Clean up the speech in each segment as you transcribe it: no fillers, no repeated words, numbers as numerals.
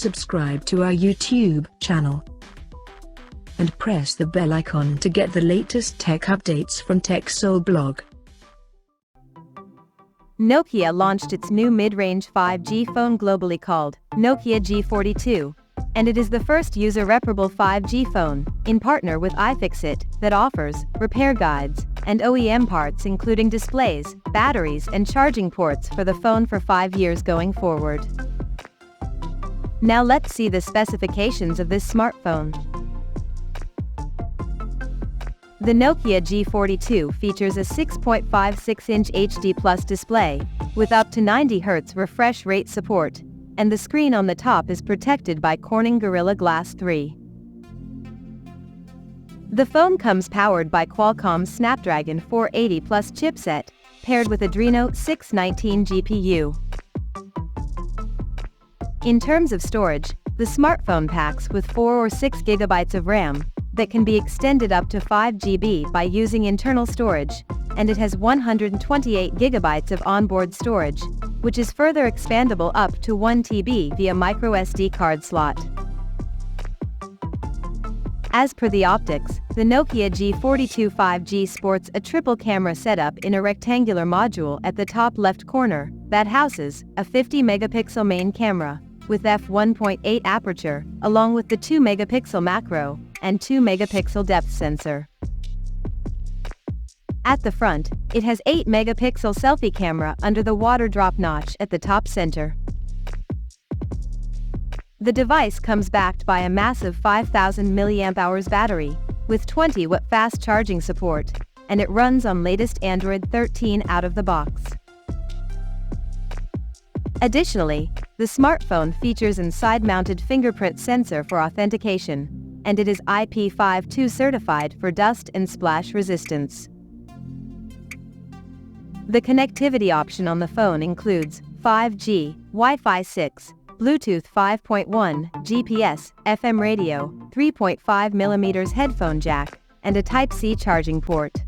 subscribe to our YouTube channel, and press the bell icon to get the latest tech updates from TechSole Blog. Nokia launched its new mid-range 5G phone globally called Nokia G42, and it is the first user-reparable 5G phone, in partner with iFixit, that offers repair guides and OEM parts including displays, batteries and charging ports for the phone for 5 years going forward. Now let's see the specifications of this smartphone. The Nokia G42 features a 6.56-inch HD Plus display, with up to 90 Hz refresh rate support, and the screen on the top is protected by Corning Gorilla Glass 3. The phone comes powered by Qualcomm's Snapdragon 480 Plus chipset, paired with Adreno 619 GPU. In terms of storage, the smartphone packs with 4 or 6 GB of RAM, that can be extended up to 5 GB by using internal storage, and it has 128 GB of onboard storage, which is further expandable up to 1 TB via microSD card slot. As per the optics, the Nokia G42 5G sports a triple camera setup in a rectangular module at the top left corner, that houses a 50-megapixel main camera, with f1.8 aperture, along with the 2-megapixel macro, and 2-megapixel depth sensor. At the front, it has 8-megapixel selfie camera under the water drop notch at the top center. The device comes backed by a massive 5000 mAh battery, with 20-watt fast charging support, and it runs on latest Android 13 out of the box. Additionally, the smartphone features an side-mounted fingerprint sensor for authentication, and it is IP52 certified for dust and splash resistance. The connectivity option on the phone includes 5G, Wi-Fi 6, Bluetooth 5.1, GPS, FM radio, 3.5mm headphone jack, and a Type-C charging port.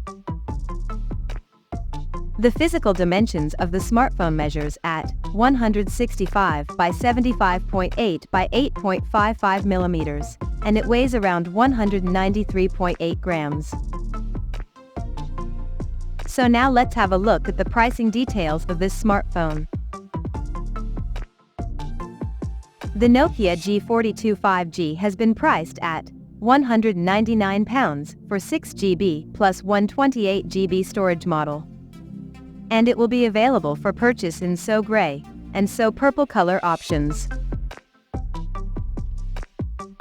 The physical dimensions of the smartphone measures at 165 by 75.8 by 8.55 mm, and it weighs around 193.8 grams. So now let's have a look at the pricing details of this smartphone. The Nokia G42 5G has been priced at £199 for 6 GB plus 128 GB storage model. And it will be available for purchase in So Grey and So Purple color options.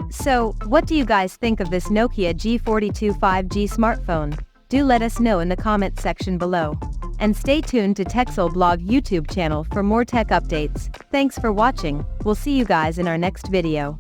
So, what do you guys think of this Nokia G42 5G smartphone? Do let us know in the comments section below. And stay tuned to TechSole Blog YouTube channel for more tech updates. Thanks for watching. We'll see you guys in our next video.